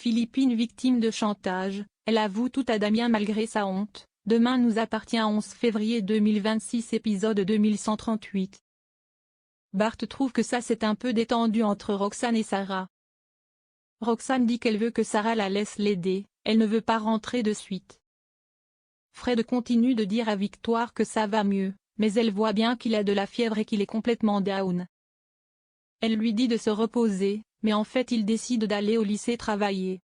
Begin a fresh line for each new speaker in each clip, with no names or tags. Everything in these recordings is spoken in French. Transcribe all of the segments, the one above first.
Philippine victime de chantage, elle avoue tout à Damien malgré sa honte. Demain nous appartient 11 février 2026 épisode 2138. Bart trouve que ça s'est un peu détendu entre Roxane et Sarah. Roxane dit qu'elle veut que Sarah la laisse l'aider, elle ne veut pas rentrer de suite. Fred continue de dire à Victoire que ça va mieux, mais elle voit bien qu'il a de la fièvre et qu'il est complètement down. Elle lui dit de se reposer, mais en fait il décide d'aller au lycée travailler.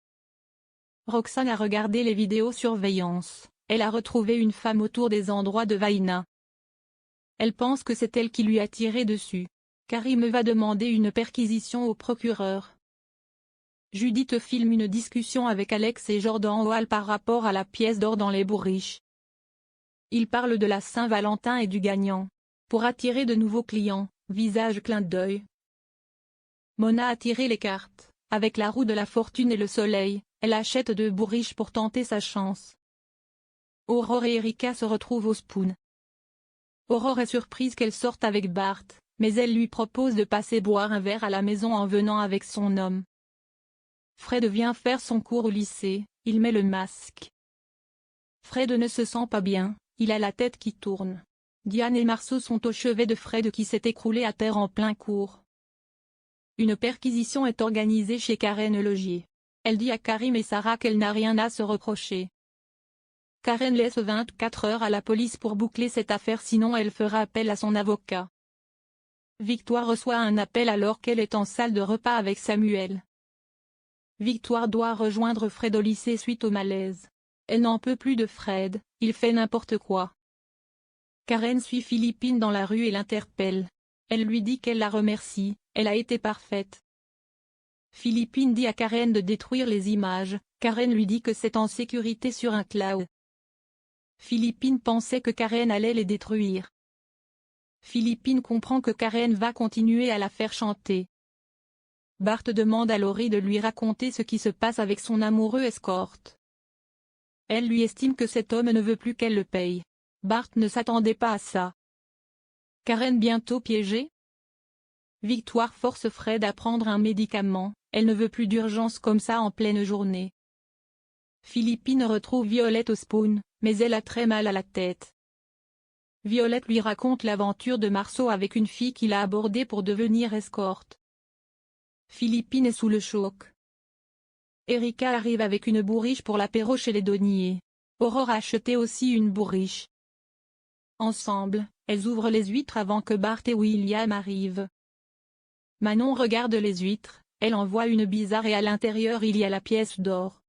Roxane a regardé les vidéosurveillance, elle a retrouvé une femme autour des endroits de Vaina. Elle pense que c'est elle qui lui a tiré dessus. Karim va demander une perquisition au procureur. Judith filme une discussion avec Alex et Jordan Hall par rapport à la pièce d'or dans les bourriches. Ils parlent de la Saint-Valentin et du gagnant. Pour attirer de nouveaux clients, visage clin d'œil. Mona a tiré les cartes, avec la roue de la fortune et le soleil, elle achète 2 bourriches pour tenter sa chance. Aurore et Erika se retrouvent au Spoon. Aurore est surprise qu'elle sorte avec Bart, mais elle lui propose de passer boire un verre à la maison en venant avec son homme. Fred vient faire son cours au lycée, il met le masque. Fred ne se sent pas bien, il a la tête qui tourne. Diane et Marceau sont au chevet de Fred qui s'est écroulé à terre en plein cours. Une perquisition est organisée chez Karen Logier. Elle dit à Karim et Sarah qu'elle n'a rien à se reprocher. Karen laisse 24 heures à la police pour boucler cette affaire sinon elle fera appel à son avocat. Victoire reçoit un appel alors qu'elle est en salle de repas avec Samuel. Victoire doit rejoindre Fred au lycée suite au malaise. Elle n'en peut plus de Fred, il fait n'importe quoi. Karen suit Philippine dans la rue et l'interpelle. Elle lui dit qu'elle la remercie, elle a été parfaite. Philippine dit à Karen de détruire les images, Karen lui dit que c'est en sécurité sur un cloud. Philippine pensait que Karen allait les détruire. Philippine comprend que Karen va continuer à la faire chanter. Bart demande à Laurie de lui raconter ce qui se passe avec son amoureux escorte. Elle lui estime que cet homme ne veut plus qu'elle le paye. Bart ne s'attendait pas à ça. Karen bientôt piégée? Victoire force Fred à prendre un médicament, elle ne veut plus d'urgence comme ça en pleine journée. Philippine retrouve Violette au Spoon, mais elle a très mal à la tête. Violette lui raconte l'aventure de Marceau avec une fille qu'il a abordée pour devenir escorte. Philippine est sous le choc. Erika arrive avec une bourriche pour l'apéro chez les Donnier. Aurore a acheté aussi une bourriche. Ensemble, elles ouvrent les huîtres avant que Bart et William arrivent. Manon regarde les huîtres, elle en voit une bizarre et à l'intérieur il y a la pièce d'or.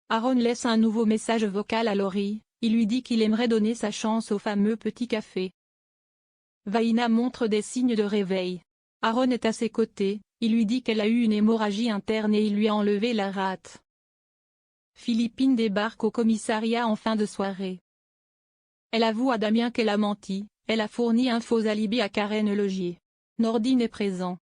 Aaron laisse un nouveau message vocal à Laurie, il lui dit qu'il aimerait donner sa chance au fameux petit café. Vaina montre des signes de réveil. Aaron est à ses côtés, il lui dit qu'elle a eu une hémorragie interne et il lui a enlevé la rate. Philippine débarque au commissariat en fin de soirée. Elle avoue à Damien qu'elle a menti, elle a fourni un faux alibi à Karen Logier. Nordine est présent.